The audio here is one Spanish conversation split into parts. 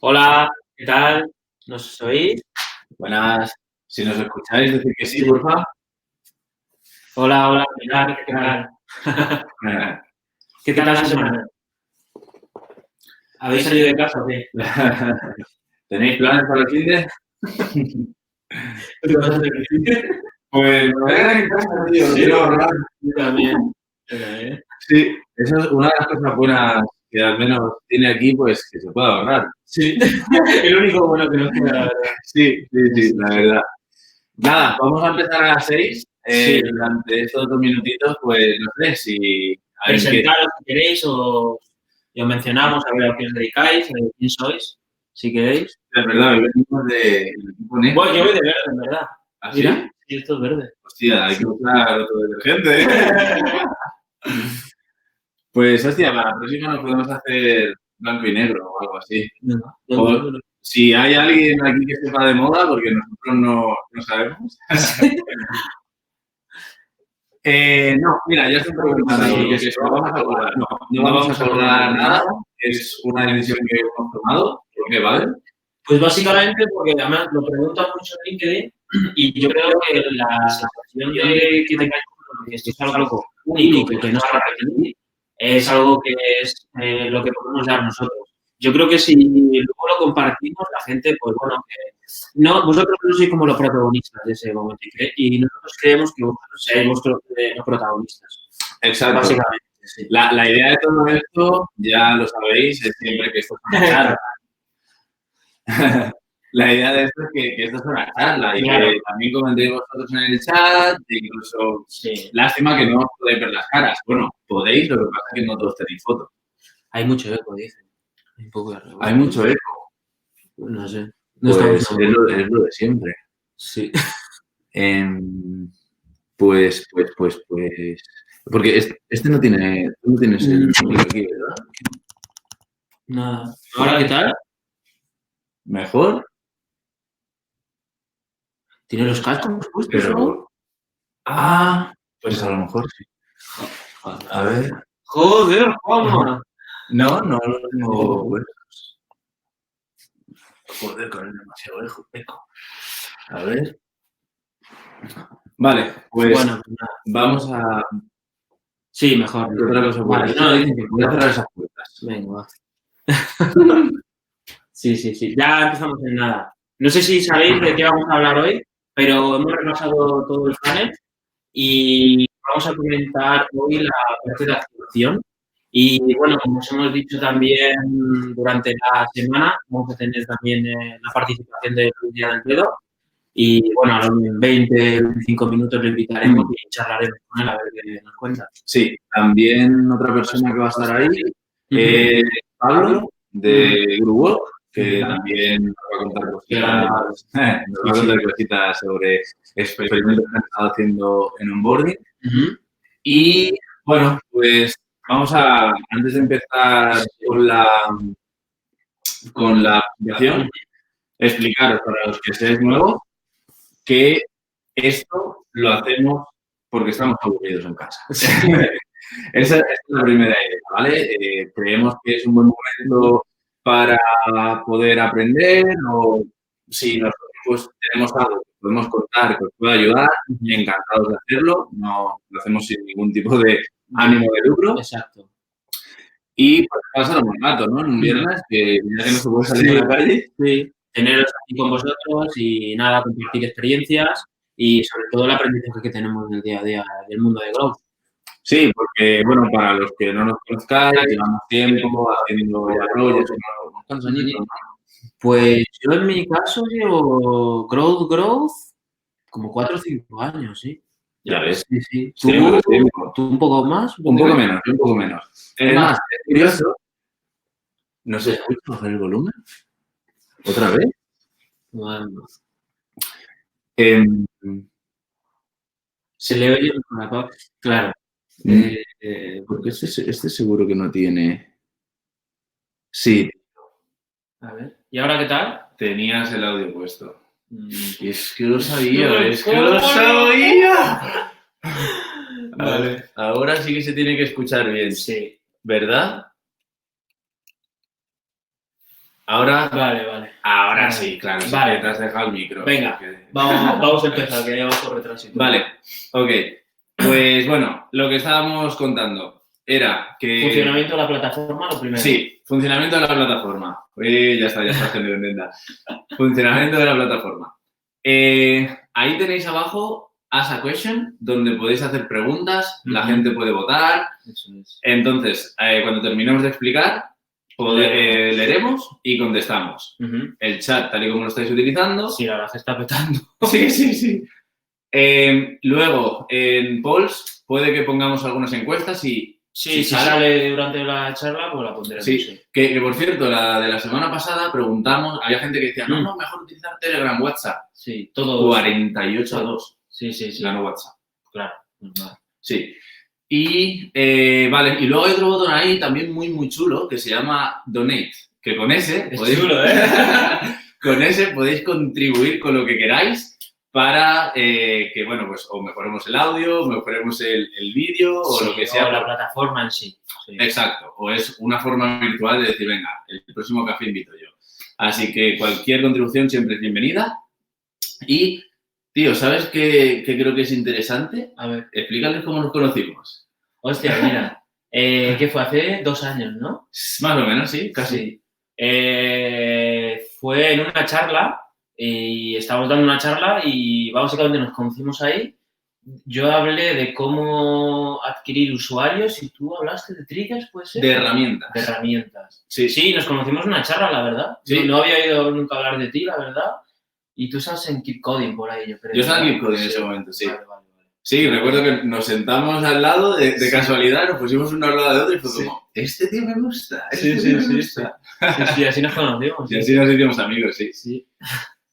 Hola, ¿qué tal? ¿Nos oís? Buenas. Si nos escucháis, decir que sí, porfa. Hola, hola, Pilar, ¿qué tal? ¿Qué tal la semana? ¿Habéis salido de casa o qué? ¿Tenéis planes para el fin de? ¿Tú qué vas a hacer el fin de? Pues me voy a quedar en casa, tío. Sí, Quiero ahorrar. yo también. Yo también. Sí, eso es una de las cosas buenas que al menos tiene aquí, pues que se puede ahorrar. Sí, el único bueno que nos queda, la verdad. Sí, la verdad. Nada, vamos a empezar a las 6. Sí. Durante estos 2 minutitos, pues no sé si alguien quiere. Presentaros si queréis y os mencionamos a ver a qué os dedicáis, a ver quién sois, si queréis. De verdad, hoy venimos del equipo negro. Bueno, yo voy de verde, en verdad. ¿Ah, sí? Mira, sí, esto es verde. Hostia, hay que usar otro detergente, ¿eh? Pues, hostia, para la próxima nos podemos hacer blanco y negro o algo así. O si hay alguien aquí que sepa de moda, porque nosotros no sabemos. No, mira, ya estoy preguntando, porque si lo vamos a acordar. No vamos a acordar nada. Es una decisión que hemos tomado. ¿Por qué, vale? Pues básicamente porque además lo preguntan mucho en LinkedIn y yo creo que la sensación de que tengáis que esto es algo único, que no se va a repetir, es algo que es lo que podemos dar nosotros. Yo creo que si luego lo compartimos, la gente, pues bueno, que no, vosotros no sois como los protagonistas de ese momento y nosotros creemos que vosotros seáis los protagonistas. Exacto. Básicamente, sí. La idea de todo esto, ya lo sabéis, es siempre que esto es una charla. La idea de esto es que esto es una charla y Claro. que también comentéis vosotros en el chat, incluso Sí. lástima que no os podéis ver las caras. Bueno, podéis, lo que pasa es que no todos tenéis fotos. Hay mucho eco, dicen. Un poco de Hay mucho eco. No sé. No Pues estamos es lo de siempre. Sí. Pues. Porque este no tiene. Tú no tienes el móvil aquí, ¿verdad? Nada. ¿Ahora qué tal? ¿Mejor? ¿Tiene los cascos puestos? Pero. Ah, pues a lo mejor sí. A ver. Joder, Juanma. No lo tengo puestos. Joder, con el demasiado eco. A ver. Vale, pues Bueno, vamos a. sí, mejor. Otra cosa Vale, buena. no, dicen que Voy a cerrar esas puertas. venga, va. Sí. Ya empezamos en nada. No sé si sabéis de qué vamos a hablar hoy, pero hemos repasado todo el panel y vamos a comentar hoy la parte de actuación. Y bueno, como os hemos dicho también durante la semana, vamos a tener también la participación de Luis Díaz del Dedo. Y bueno, a los 20, 25 minutos lo invitaremos y charlaremos con él a ver qué nos cuenta. Sí, también otra persona que va a estar ahí es Pablo, de Grupo, que también nos va a contar cositas sobre experimentos que han estado haciendo en onboarding. Y bueno, pues vamos a, antes de empezar con la presentación, explicaros para los que seáis nuevos que esto lo hacemos porque estamos aburridos en casa. Esa es la primera idea, ¿vale? Creemos que es un buen momento para poder aprender o si nosotros pues, tenemos algo que podemos contar que os pueda ayudar, encantados de hacerlo, no lo hacemos sin ningún tipo de ánimo de lucro. Exacto. Y pues pasa lo más rato, ¿no? En un viernes que ya que no se puede salir a la calle. Sí, teneros aquí con vosotros y nada, compartir experiencias y sobre todo el aprendizaje que tenemos en el día a día del mundo de Growth. Sí, porque, bueno, para los que no nos conozcáis, llevamos tiempo haciendo ya rollos, ¿cuántos añitos, no? Pues yo en mi caso llevo Growth como 4 o 5 años, sí. Ya ves. Sí. Tiempo. ¿Tú un poco más? Un poco menos. Es más, es curioso. ¿No se escucha bajar el volumen? ¿Otra vez? Bueno. Em, Se le oye una cosa. Claro. Porque este seguro que no tiene. Sí, A ver. ¿Y ahora qué tal? tenías el audio puesto. Y es que lo sabía, es que lo sabía. Vale. Ahora sí que se tiene que escuchar bien. Sí. ¿Verdad? Ahora, Vale. ahora sí, claro. Vale. Sí, te has dejado el micro. Venga, vamos a empezar, que ya vamos por retraso. Vale, ok. Pues bueno, lo que estábamos contando era que... Funcionamiento de la plataforma, lo primero. Sí, funcionamiento de la plataforma. Ya está gente contenta. Funcionamiento de la plataforma. Ahí tenéis abajo Ask a Question, donde podéis hacer preguntas, la gente puede votar. Eso es. Entonces, cuando terminemos de explicar, leeremos y contestamos. El chat, tal y como lo estáis utilizando. Sí, la verdad que está petando. Sí. Luego, en polls, puede que pongamos algunas encuestas y... Sí, si sale durante la charla, pues la pondremos. Sí, que por cierto, la de la semana pasada preguntamos, había gente que decía, no, mejor utilizar Telegram, WhatsApp. Sí, todo. 48-2. Sí. Ganó WhatsApp. Claro, normal. Sí. Y, vale, y luego hay otro botón ahí también muy chulo que se llama Donate, que con ese... Es chulo, ¿eh? Con ese podéis contribuir con lo que queráis para que, bueno, pues o mejoremos el audio, o mejoremos el vídeo o lo que sea. O la plataforma en sí. Exacto. O es una forma virtual de decir, venga, el próximo café invito yo. Así que cualquier contribución siempre es bienvenida. Y, tío, ¿sabes qué creo que es interesante? A ver. Explícales cómo nos conocimos. Hostia, mira. ¿Qué fue? Hace 2 años, ¿no? Más o menos, sí, casi. Sí. Fue en una charla y estábamos dando una charla y básicamente nos conocimos ahí. Yo hablé de cómo adquirir usuarios y tú hablaste de triggers, ¿puede ser? De herramientas. De herramientas. Sí. Sí, nos conocimos en una charla, la verdad. Sí. No había oído nunca hablar de ti, la verdad. Y tú estás en Keep Coding por ahí, yo creo. Yo estaba en Keep Coding en ese momento, sí. Vale. Sí, recuerdo que nos sentamos al lado de casualidad, nos pusimos uno al lado de otro y fue como, este tío me gusta, me gusta. Sí, así nos conocimos. Y así nos hicimos amigos, sí.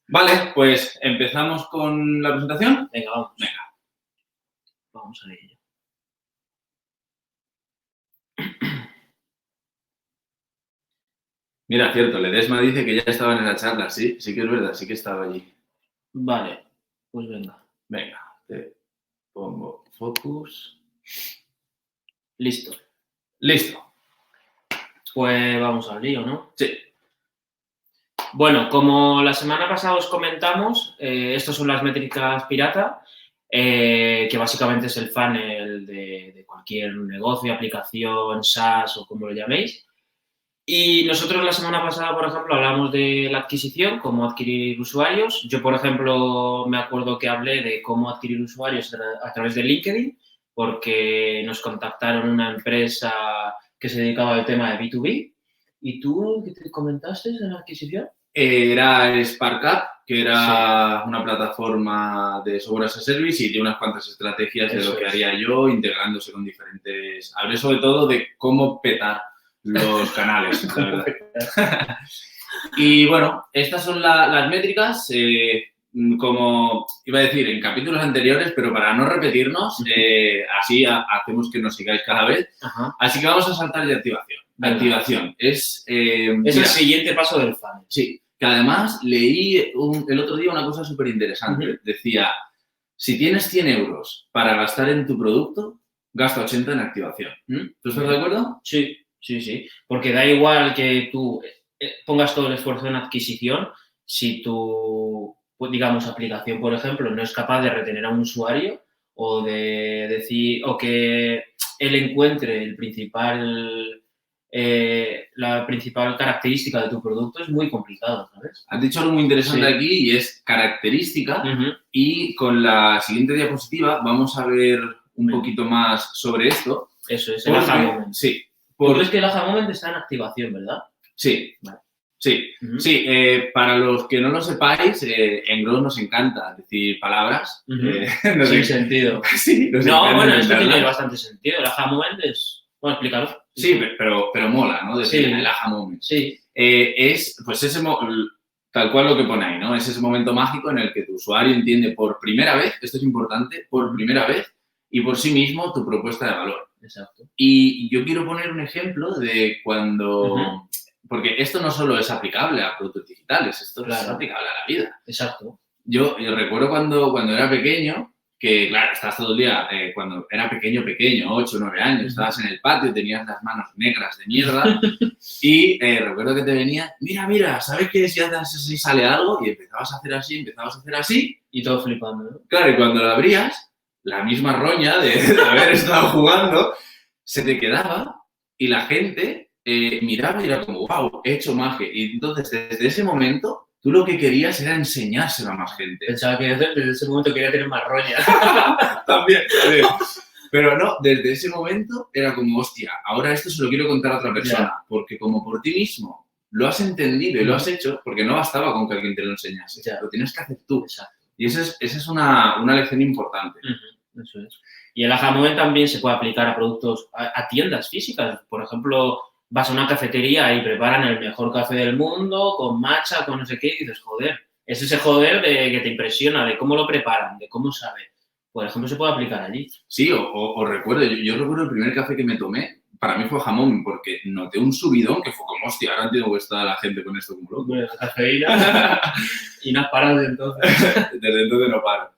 Vale, pues empezamos con la presentación. Venga, vamos. Vamos a ello. Mira, cierto, Ledesma dice que ya estaba en la charla, sí que es verdad, sí que estaba allí. Vale, pues venga. Venga, te pongo focus. Listo. Pues vamos al lío, ¿no? Sí. Bueno, como la semana pasada os comentamos, estas son las métricas pirata, que básicamente es el funnel de cualquier negocio, aplicación, SaaS o como lo llaméis. Y nosotros la semana pasada, por ejemplo, hablamos de la adquisición, cómo adquirir usuarios. Yo, por ejemplo, me acuerdo que hablé de cómo adquirir usuarios a través de LinkedIn, porque nos contactaron una empresa que se dedicaba al tema de B2B. ¿Y tú qué te comentaste en la adquisición? Era SparkUp, que era una plataforma de software as a service y tiene unas cuantas estrategias de lo que haría yo, integrándose con diferentes... Hablé sobre todo de cómo petar los canales, la verdad. Y bueno, estas son las métricas, como iba a decir en capítulos anteriores, pero para no repetirnos, así hacemos que nos sigáis cada vez. Ajá. Así que vamos a saltar de activación. Activación es... es el siguiente paso del funnel. Sí, que además leí el otro día una cosa súper interesante. Decía, si tienes 100 euros para gastar en tu producto, gasta 80 en activación. ¿Tú estás de acuerdo? Sí. Porque da igual que tú pongas todo el esfuerzo en adquisición si tu, digamos, aplicación, por ejemplo, no es capaz de retener a un usuario o de decir, o que él encuentre la principal característica de tu producto, es muy complicado, ¿sabes? Has dicho algo muy interesante aquí y es característica. Y con la siguiente diapositiva vamos a ver un poquito más sobre esto. Eso es, el aha moment. Sí. Tú crees que el aha moment está en activación, ¿verdad? Sí. Vale. Sí. Para los que no lo sepáis, en Grow nos encanta decir palabras. Sin sentido. Sí, bueno, esto tiene bastante sentido. El aha moment es... Bueno, explícalo. Sí, pero mola, ¿no? Decir el aha moment. Sí. Es, pues tal cual lo que pone ahí, ¿no? Es ese momento mágico en el que tu usuario entiende por primera vez, esto es importante, por primera vez y por sí mismo tu propuesta de valor. Exacto. Y yo quiero poner un ejemplo de cuando... Porque esto no solo es aplicable a productos digitales, esto es aplicable a la vida. Exacto. Yo recuerdo cuando era pequeño que, claro, estás todo el día, cuando era pequeño, 8 o 9 años, estabas en el patio, tenías las manos negras de mierda y recuerdo que te venía, mira, ¿sabes qué? Si haces así sale algo y empezabas a hacer así. Y todo flipando, ¿no? Claro, y cuando lo abrías, la misma roña de haber estado jugando se te quedaba y la gente miraba y era como, wow, he hecho magia. Y entonces, desde ese momento, tú lo que querías era enseñárselo a más gente. Pensaba que desde ese momento quería tener más roña. También. Pero no, desde ese momento era como, hostia, ahora esto se lo quiero contar a otra persona. Porque como por ti mismo lo has entendido y lo has hecho, porque no bastaba con que alguien te lo enseñase. Lo tienes que hacer tú. Exacto. Y esa es una lección importante. Eso es. Y el aha moment también se puede aplicar a productos, a tiendas físicas. Por ejemplo, vas a una cafetería y preparan el mejor café del mundo, con matcha, con no sé qué, y dices, joder. Es ese joder de que te impresiona, de cómo lo preparan, de cómo sabe. Por ejemplo, se puede aplicar allí. Sí, o recuerdo, yo recuerdo el primer café que me tomé, para mí fue jamón, porque noté un subidón que fue como, hostia, ahora entiendo que está la gente con esto como loco. Bueno, cafeína y no has parado desde entonces. Desde entonces no paro.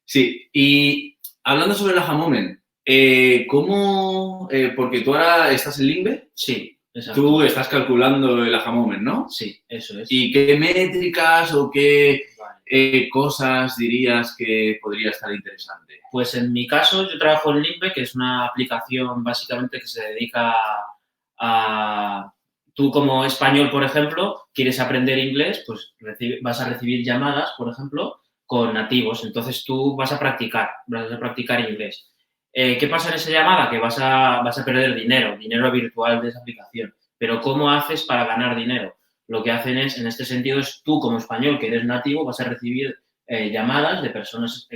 Sí, y hablando sobre el aha moment, ¿cómo? Porque tú ahora estás en Limbe. Sí, exacto. Tú estás calculando el aha moment, ¿no? Sí, eso es. ¿Y qué métricas o qué cosas dirías que podría estar interesante? Pues en mi caso, yo trabajo en Limbe, que es una aplicación básicamente que se dedica a... Tú como español, por ejemplo, quieres aprender inglés, pues vas a recibir llamadas, por ejemplo, con nativos. Entonces tú vas a practicar inglés. ¿Qué pasa en esa llamada? Que vas a perder dinero virtual de esa aplicación. Pero ¿cómo haces para ganar dinero? Lo que hacen es, en este sentido, es tú como español, que eres nativo, vas a recibir llamadas de personas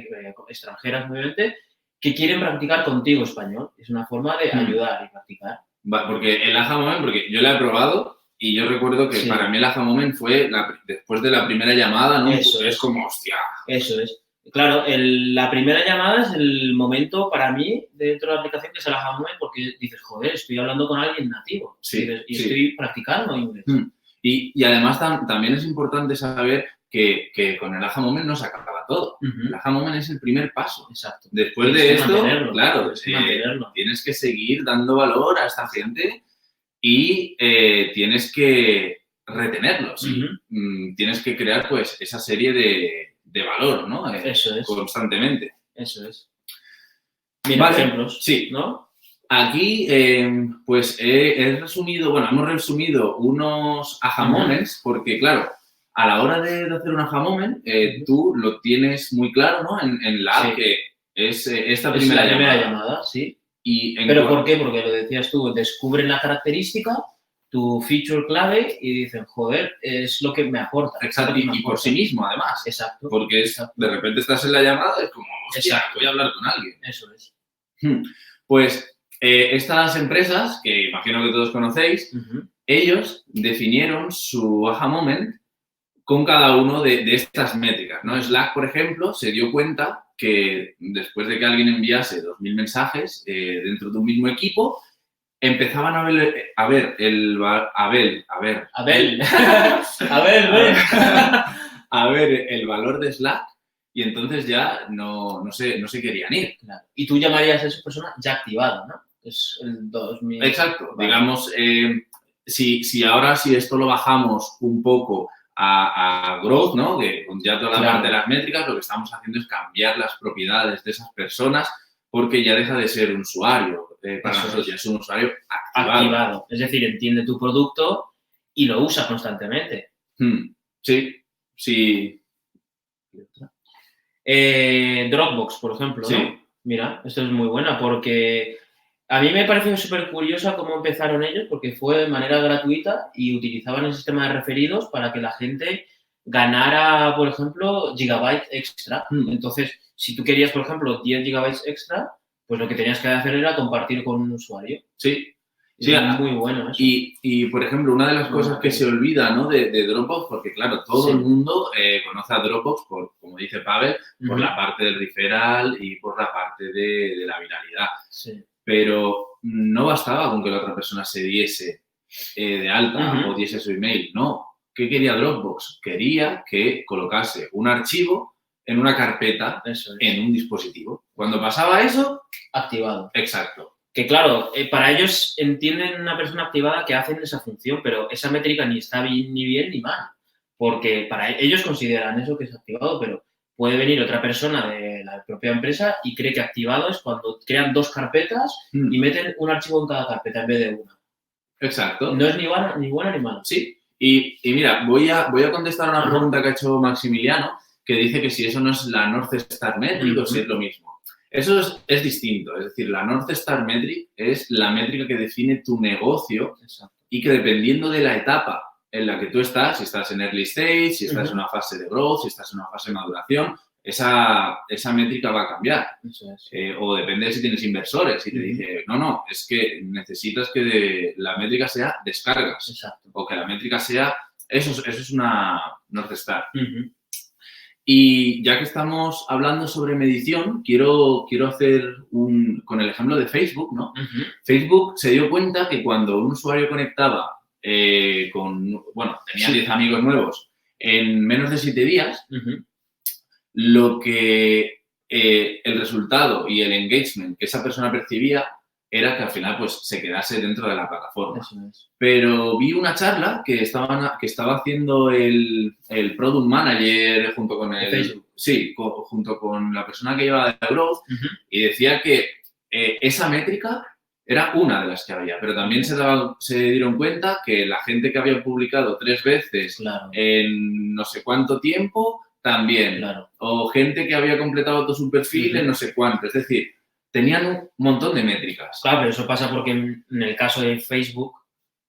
extranjeras, obviamente, que quieren practicar contigo español. Es una forma de ayudar y practicar. Porque el aha moment, porque yo lo he probado y yo recuerdo que para mí el aha moment fue después de la primera llamada, ¿no? Eso es como, hostia. Eso es. Claro, la primera llamada es el momento para mí dentro de la aplicación que es el aha moment porque dices, joder, estoy hablando con alguien nativo y estoy practicando inglés. Y además también es importante saber que con el aha moment no se acaba todo. El aha moment es el primer paso. Exacto. Después de esto, claro, tienes que seguir dando valor a esta gente y tienes que retenerlos. Tienes que crear, pues, esa serie de valor, ¿no? Eso es. Constantemente. Eso es. Mira, ejemplos, sí. ¿no? Aquí, pues, hemos resumido unos aha moments porque, claro, a la hora de hacer un aha moment, tú lo tienes muy claro, ¿no? En la app que es esta primera llamada. Sí. ¿Pero por qué? Porque lo decías tú, descubren la característica, tu feature clave y dicen, joder, es lo que me aporta. Exacto, y por sí mismo, además. Exacto. Porque de repente estás en la llamada y es como, hostia, voy a hablar con alguien. Eso es. Pues estas empresas, que imagino que todos conocéis, ellos definieron su aha moment con cada uno de estas métricas, ¿no? Slack, por ejemplo, se dio cuenta que después de que alguien enviase 2.000 mensajes dentro de un mismo equipo, empezaban a ver el valor de Slack y entonces ya no se querían ir. Claro. Y tú llamarías a esa persona ya activado, ¿no? Es el 2000. Exacto. Vale. Digamos, si ahora esto lo bajamos un poco a growth, ¿no? Que con ya toda la parte de las métricas, lo que estamos haciendo es cambiar las propiedades de esas personas porque ya deja de ser un usuario. Para nosotros ya es un usuario activado. Es decir, entiende tu producto y lo usa constantemente. Sí. Dropbox, por ejemplo, sí. ¿no? Mira, esto es muy buena porque a mí me parece súper curiosa cómo empezaron ellos porque fue de manera gratuita y utilizaban el sistema de referidos para que la gente ganara, por ejemplo, gigabytes extra. Entonces, si tú querías, por ejemplo, 10 gigabytes extra, pues lo que tenías que hacer era compartir con un usuario. Sí. Sí, es muy bueno eso. Y, por ejemplo, una de las cosas que se olvida, ¿no? de Dropbox, porque, claro, todo el mundo conoce a Dropbox, como dice Pavel, por la parte del referral y por la parte de la viralidad. Sí. Pero no bastaba con que la otra persona se diese de alta o diese su email. No. ¿Qué quería Dropbox? Quería que colocase un archivo en una carpeta, Eso es. en un dispositivo. Cuando pasaba eso, Activado. exacto. Que claro, para ellos entienden una persona activada que hacen esa función, pero esa métrica ni está ni bien ni mal. Porque para ellos consideran eso que es activado, pero puede venir otra persona de la propia empresa y cree que activado es cuando crean 2 carpetas y meten un archivo en cada carpeta en vez de una. Exacto. No es ni buena ni mala. Sí. Y mira, voy a contestar a una pregunta que ha hecho Maximiliano, que dice que si eso no es la North Star Metric o si es lo mismo. Eso es distinto. Es decir, la North Star Metric es la métrica que define tu negocio. Exacto. Y que dependiendo de la etapa en la que tú estás, si estás en early stage, si estás en una fase de growth, si estás en una fase de maduración, esa métrica va a cambiar. Eso es. O depende de si tienes inversores y te dice, no, es que necesitas que la métrica sea descargas. Exacto. O que la métrica sea... Eso es una North Star. Y ya que estamos hablando sobre medición, quiero hacer con el ejemplo de Facebook, ¿no? Facebook se dio cuenta que cuando un usuario conectaba tenía 10 amigos nuevos en menos de 7 días, lo que el resultado y el engagement que esa persona percibía era que al final pues se quedase dentro de la plataforma. Eso es. Pero vi una charla que estaba haciendo el Product Manager junto con Facebook. Sí, junto con la persona que lleva de Growth y decía que esa métrica era una de las que había, pero también se dieron cuenta que la gente que había publicado 3 veces en no sé cuánto tiempo, también. O gente que había completado todo su perfil en no sé cuánto. Es decir, tenían un montón de métricas. Claro, pero eso pasa porque en el caso de Facebook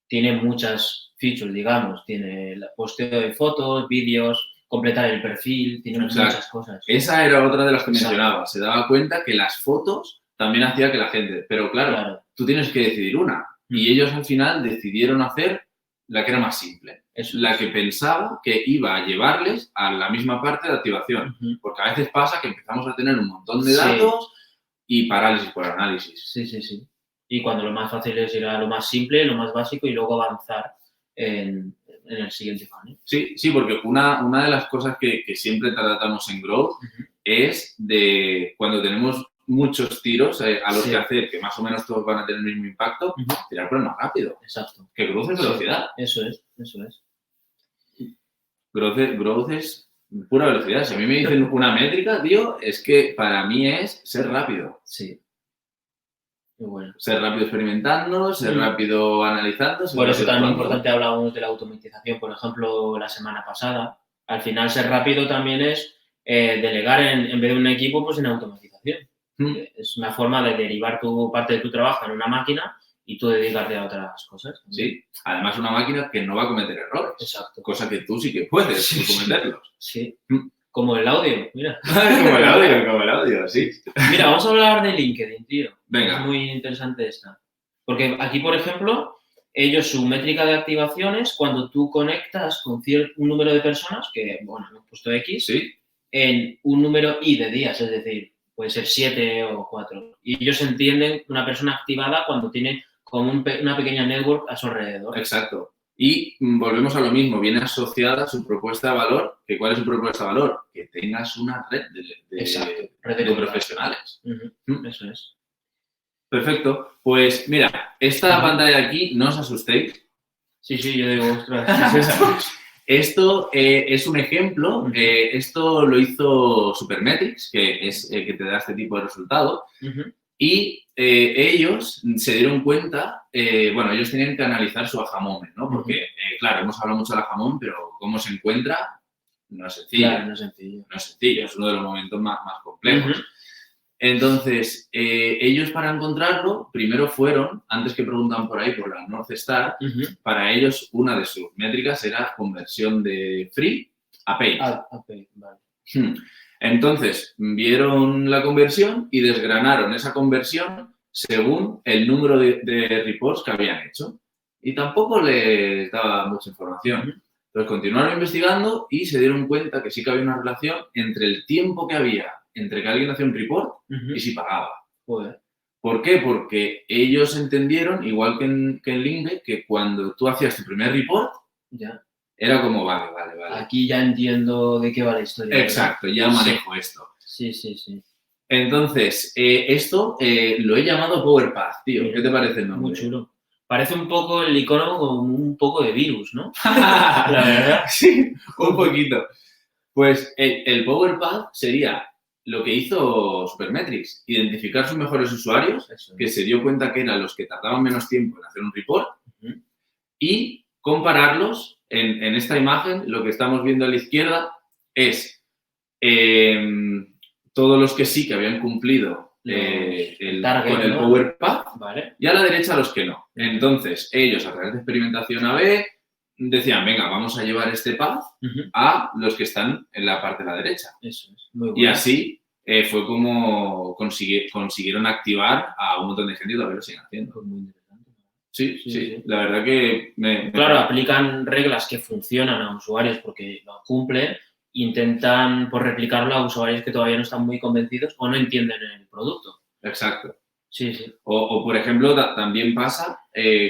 tiene muchas features, digamos. Tiene el posteo de fotos, vídeos, completar el perfil, tiene muchas cosas. Esa era otra de las que mencionaba. Se daba cuenta que las fotos también hacía que la gente... Pero claro, tú tienes que decidir una. Y ellos al final decidieron hacer la que era más simple. La que pensaba que iba a llevarles a la misma parte de activación. Porque a veces pasa que empezamos a tener un montón de datos y parálisis por análisis. Sí. Y cuando lo más fácil es ir a lo más simple, lo más básico y luego avanzar en el siguiente funnel. Sí, porque una de las cosas que siempre tratamos en Growth es de cuando tenemos muchos tiros a los que hacer, que más o menos todos van a tener el mismo impacto, tirar por el más rápido. Exacto. Que Growth es velocidad. Eso es. Growth es pura velocidad. Si a mí me dicen una métrica, tío, es que para mí es ser rápido. Sí. Muy bueno. Ser rápido experimentando, ser rápido analizando. Por eso también importante hablábamos de la automatización, por ejemplo, la semana pasada. Al final, ser rápido también es delegar en vez de un equipo, pues en automatización. Es una forma de derivar tu parte de tu trabajo en una máquina y tú dedicarte a otras cosas. Sí, además una máquina que no va a cometer errores. Exacto. Cosa que tú sí que puedes cometerlos. Sí. Como el audio, mira. como el audio, sí. Mira, vamos a hablar de LinkedIn, tío. Venga. Es muy interesante esta. Porque aquí, por ejemplo, ellos, su métrica de activaciones, cuando tú conectas con un número de personas, que, bueno, hemos puesto X, en un número Y de días, es decir, puede ser 7 o 4. Y ellos entienden una persona activada cuando tiene como una pequeña network a su alrededor. Exacto. Y volvemos a lo mismo, viene asociada a su propuesta de valor. ¿Cuál es su propuesta de valor? Que tengas una red de profesionales. Eso es. Perfecto. Pues mira, esta pantalla de aquí, no os asustéis. Sí, yo digo, ostras. Esto es un ejemplo. Esto lo hizo Supermetrics, que es que te da este tipo de resultado. Y ellos se dieron cuenta, ellos tenían que analizar su aha moment, ¿no? Porque, claro, hemos hablado mucho del aha moment, pero cómo se encuentra no es sencillo. Claro, no es sencillo. Es uno de los momentos más complejos. Entonces, ellos para encontrarlo, primero fueron, antes que preguntan por ahí por la North Star, para ellos una de sus métricas era conversión de free a paid. Vale. Entonces, vieron la conversión y desgranaron esa conversión según el número de reports que habían hecho. Y tampoco les daba mucha información. Entonces, continuaron investigando y se dieron cuenta que sí que había una relación entre el tiempo que había entre que alguien hacía un report y si pagaba. ¿Por qué? Porque ellos entendieron, igual que en Lingbe, que cuando tú hacías tu primer report, era como, vale. Aquí ya entiendo de qué va la historia. Exacto, ya manejo esto. Sí. Entonces, esto lo he llamado PowerPath, tío. Mira, ¿Qué te parece el nombre? Muy chulo. Parece un poco el icono como un poco de virus, ¿no? La verdad. Sí, un poquito. Pues el PowerPath sería lo que hizo Supermetrics, identificar sus mejores usuarios, que se dio cuenta que eran los que tardaban menos tiempo en hacer un report, y compararlos en esta imagen. Lo que estamos viendo a la izquierda es todos los que sí que habían cumplido target, con el ¿no? PowerPath, vale. Y a la derecha los que no. Entonces, ellos a través de experimentación A/B decían, venga, vamos a llevar este path a los que están en la parte de la derecha. Eso es, muy bueno. Y así fue como consiguieron activar a un montón de gente y todavía lo siguen haciendo. Pues muy interesante. Sí. La verdad que Claro, aplican reglas que funcionan a usuarios porque lo cumplen, intentan pues, replicarlo a usuarios que todavía no están muy convencidos o no entienden el producto. Exacto. Sí. O por ejemplo, también pasa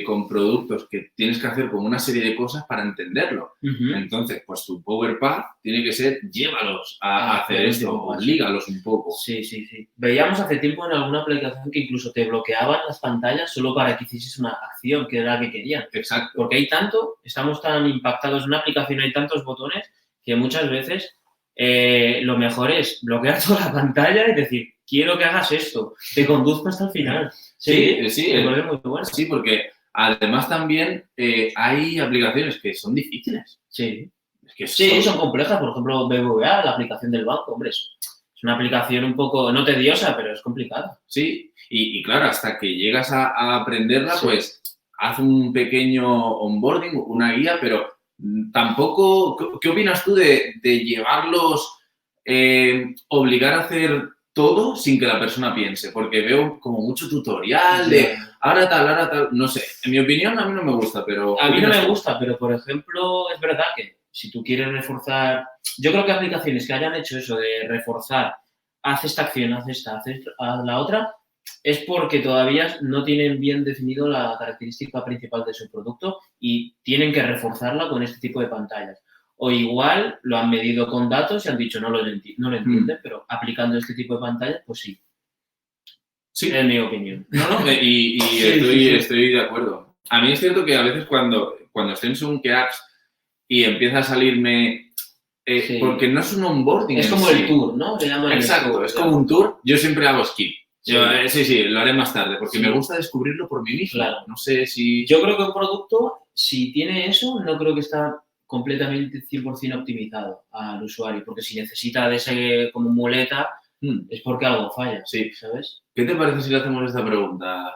con productos que tienes que hacer como una serie de cosas para entenderlo. Entonces, pues tu PowerPath tiene que ser, llévalos a hacer esto, oblígalos un poco. Sí. Veíamos hace tiempo en alguna aplicación que incluso te bloqueaban las pantallas solo para que hicieses una acción que era la que querían. Exacto. Porque estamos tan impactados en una aplicación, hay tantos botones que muchas veces lo mejor es bloquear toda la pantalla y decir, quiero que hagas esto, te conduzco hasta el final. Sí. Me parece muy bueno. Sí, porque además también hay aplicaciones que son difíciles. Sí. Son complejas. Por ejemplo, BBVA, la aplicación del banco, hombre, es una aplicación un poco, no tediosa, pero es complicada. Sí, y claro, hasta que llegas a aprenderla, pues haz un pequeño onboarding, una guía, pero tampoco, ¿qué opinas tú de llevarlos, obligar a hacer todo sin que la persona piense? Porque veo como mucho tutorial de ahora tal, no sé. En mi opinión, a mí no me gusta, pero... A mí no me gusta, pero por ejemplo, es verdad que si tú quieres reforzar... Yo creo que aplicaciones que hayan hecho eso de reforzar, haz esta acción, haz la otra, es porque todavía no tienen bien definido la característica principal de su producto y tienen que reforzarla con este tipo de pantallas. O igual lo han medido con datos y han dicho no lo entienden, pero aplicando este tipo de pantallas, pues sí. Sí. Es mi opinión. Y estoy de acuerdo. A mí es cierto que a veces cuando estoy en según qué apps y empieza a salirme... porque no es un onboarding. Es como el tour, ¿no? Exacto, es como un tour. Yo siempre hago skip. Sí, lo haré más tarde, porque me gusta descubrirlo por mí mismo. Claro. No sé si... Yo creo que un producto, si tiene eso, no creo que está completamente 100% optimizado al usuario, porque si necesita de ese como muleta, es porque algo falla, ¿sabes? ¿Qué te parece si le hacemos esta pregunta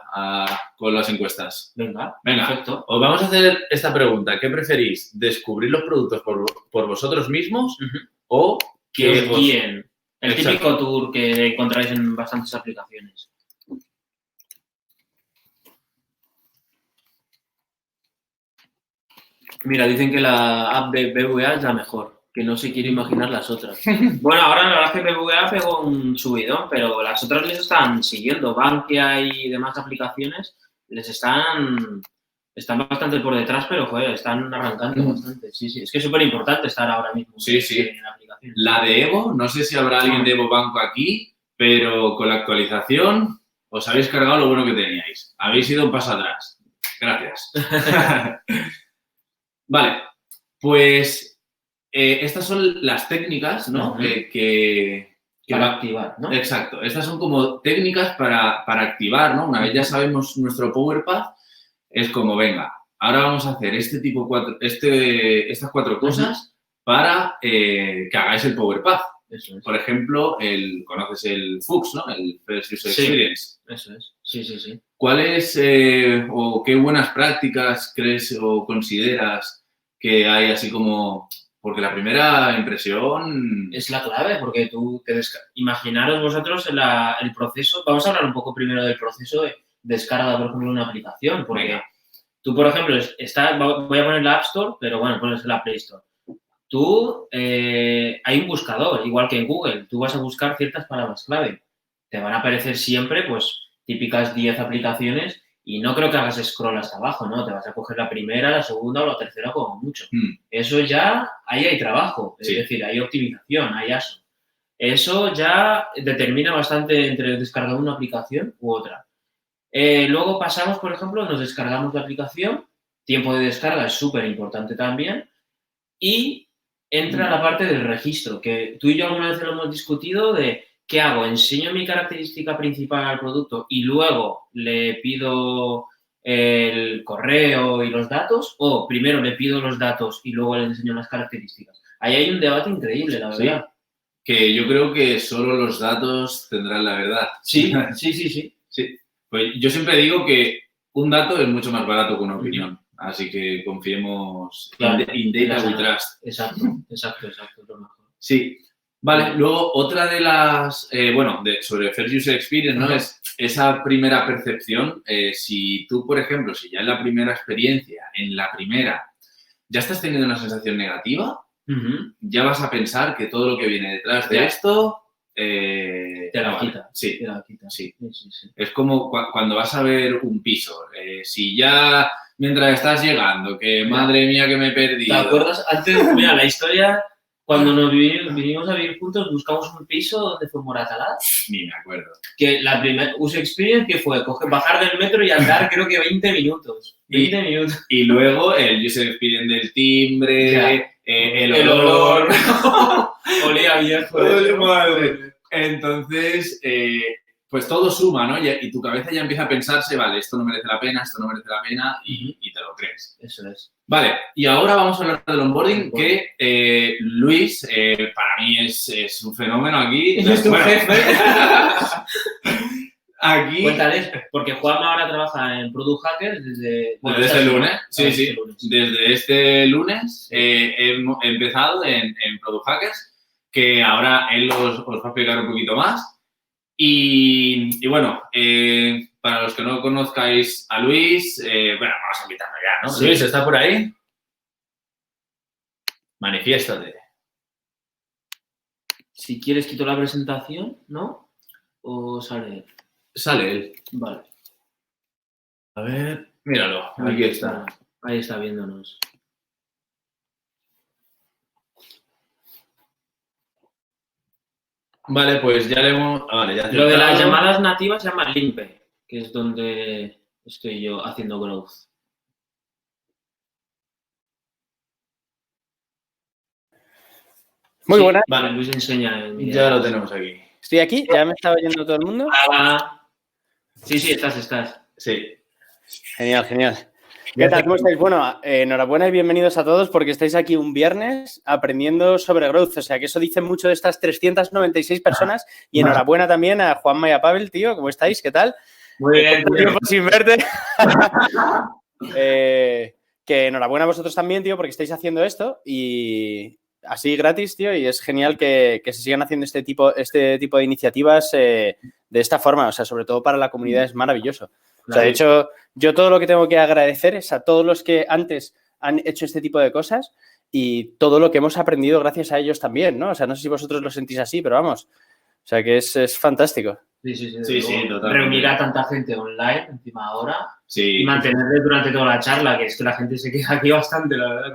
con las encuestas? Venga, perfecto. Os vamos a hacer esta pregunta. ¿Qué preferís? ¿Descubrir los productos por vosotros mismos o que os guíen? El típico tour que encontráis en bastantes aplicaciones. Mira, dicen que la app de BBVA es la mejor, que no se quiere imaginar las otras. Bueno, ahora la verdad es que BBVA pegó un subidón, pero las otras les están siguiendo. Bankia y demás aplicaciones les están bastante por detrás, pero joder, están arrancando bastante. Sí, es que es súper importante estar ahora mismo en la aplicación. La de Evo, no sé si habrá alguien de Evo Banco aquí, pero con la actualización os habéis cargado lo bueno que teníais. Habéis ido un paso atrás. Gracias. Vale, pues estas son las técnicas, ¿no? Para activar, ¿no? Exacto. Estas son como técnicas para activar, ¿no? Una vez ya sabemos nuestro PowerPath, es como, venga, ahora vamos a hacer estas 4 cosas para que hagáis el PowerPath. Eso es. Por ejemplo, conoces el FUX, ¿no? El First User Experience. Eso es. Sí. ¿Cuáles o qué buenas prácticas crees o consideras que hay así como...? Porque la primera impresión... Es la clave, porque tú imaginaros vosotros el proceso... Vamos a hablar un poco primero del proceso de descarga, por ejemplo, de una aplicación. Porque tú, por ejemplo, voy a poner la App Store, pero bueno, pones la Play Store. Tú, hay un buscador, igual que en Google. Tú vas a buscar ciertas palabras clave. Te van a aparecer siempre, pues, típicas 10 aplicaciones Y no creo que hagas scroll hasta abajo, ¿no? Te vas a coger la primera, la segunda o la tercera como mucho. Eso ya, ahí hay trabajo, es decir, hay optimización, hay ASO. Eso ya determina bastante entre descargar una aplicación u otra. Luego pasamos, por ejemplo, nos descargamos la aplicación, tiempo de descarga es súper importante también, y entra la parte del registro, que tú y yo alguna vez lo hemos discutido de ¿qué hago? ¿Enseño mi característica principal al producto y luego le pido el correo y los datos? ¿O primero le pido los datos y luego le enseño las características? Ahí hay un debate increíble, la verdad. Que yo creo que solo los datos tendrán la verdad. Sí. Pues yo siempre digo que un dato es mucho más barato que una opinión. Así que confiemos in data we trust. Exacto, es lo mejor. Sí. Vale, luego otra de las, sobre First User Experience, ¿no? Es esa primera percepción. Si tú, por ejemplo, si ya en la primera experiencia, ya estás teniendo una sensación negativa, ya vas a pensar que todo lo que viene detrás de esto... te la quita. Sí. Te la quita. Sí. Es como cuando vas a ver un piso. Si ya, mientras estás llegando, que madre mía que me he perdido... ¿Te acuerdas? Antes, mira, la historia... Cuando nos vinimos a vivir juntos, buscamos un piso donde fue Moratalá. Ni me acuerdo. Que la primera user experience que fue bajar del metro y andar creo que 20 minutos. 20 minutos. Y luego el user experience del timbre, el olor. Olía viejo. Madre. Entonces, pues todo suma, ¿no? Y tu cabeza ya empieza a pensarse, vale, esto no merece la pena, y te lo crees. Eso es. Vale, y ahora vamos a hablar del onboarding, que Luis, para mí es un fenómeno aquí. Es tu jefe. Aquí... Cuéntales, porque Juanma ahora trabaja en Product Hackers desde este lunes. Sí. Desde este lunes he empezado en Product Hackers, que ahora él os va a explicar un poquito más. Y bueno, para los que no conozcáis a Luis, vamos a invitarlo ya, ¿no? Sí. Luis, ¿está por ahí? Manifiéstate. Si quieres quito la presentación, ¿no? ¿O sale él? Sale él. Vale. A ver, míralo, aquí está. Ahí está viéndonos. Vale, pues ya le hemos... ya lo de las llamadas nativas se llama Limpe, que es donde estoy yo haciendo growth. Muy buena. Vale, Luis enseña. Ya lo tenemos aquí. Estoy aquí, ya me está oyendo todo el mundo. Sí, estás. Sí. Genial. ¿Qué tal? ¿Cómo estáis? Bueno, enhorabuena y bienvenidos a todos porque estáis aquí un viernes aprendiendo sobre growth. O sea, que eso dice mucho de estas 396 personas. Y enhorabuena también a Juanma y a Pavel, tío. ¿Cómo estáis? ¿Qué tal? Muy bien. Tiempo sin verte. Que enhorabuena a vosotros también, tío, porque estáis haciendo esto y así gratis, tío. Y es genial que se sigan haciendo este tipo de iniciativas de esta forma. O sea, sobre todo para la comunidad es maravilloso. O sea, de hecho, yo todo lo que tengo que agradecer es a todos los que antes han hecho este tipo de cosas y todo lo que hemos aprendido gracias a ellos también, ¿no? O sea, no sé si vosotros lo sentís así, pero vamos. O sea, que es fantástico. Sí, totalmente. Reunir a tanta gente online encima ahora y mantenerle durante toda la charla, que es que la gente se queja aquí bastante, la verdad.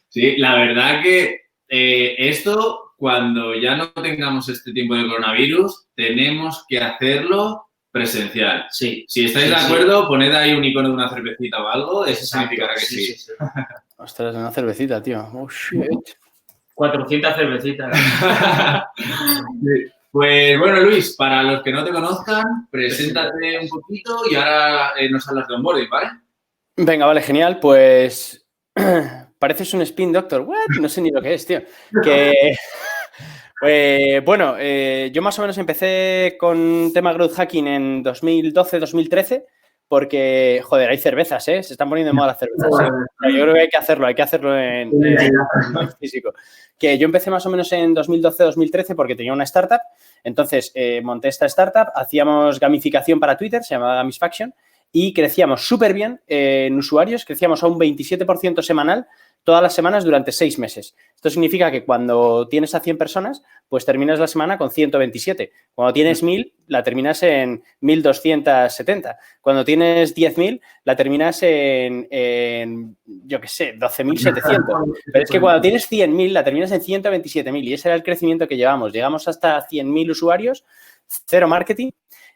Sí, la verdad que esto, cuando ya no tengamos este tiempo de coronavirus, tenemos que hacerlo presencial. Sí. Si estáis de acuerdo, poned ahí un icono de una cervecita o algo, eso significará que sí. Ostras, una cervecita, tío. Oh, shit. 400 cervecitas. Pues bueno, Luis, para los que no te conozcan, preséntate un poquito y ahora nos hablas de onboarding, ¿vale? Venga, vale, genial. Pues pareces un spin doctor. ¿What? No sé ni lo que es, tío. Yo más o menos empecé con tema growth hacking en 2012-2013 porque, joder, hay cervezas, ¿eh? Se están poniendo de moda las cervezas. ¿eh? Yo creo que hay que hacerlo en físico. Que yo empecé más o menos en 2012-2013 porque tenía una startup. Entonces, monté esta startup, hacíamos gamificación para Twitter, se llamaba Gamisfaction, y crecíamos súper bien en usuarios, crecíamos a un 27% semanal todas las semanas durante 6 meses. Esto significa que cuando tienes a 100 personas, pues terminas la semana con 127. Cuando tienes 1.000, la terminas en 1.270. Cuando tienes 10.000, la terminas en yo qué sé, 12.700. Pero es que cuando tienes 100.000, la terminas en 127.000. Y ese era el crecimiento que llevamos. Llegamos hasta 100.000 usuarios, 0 marketing.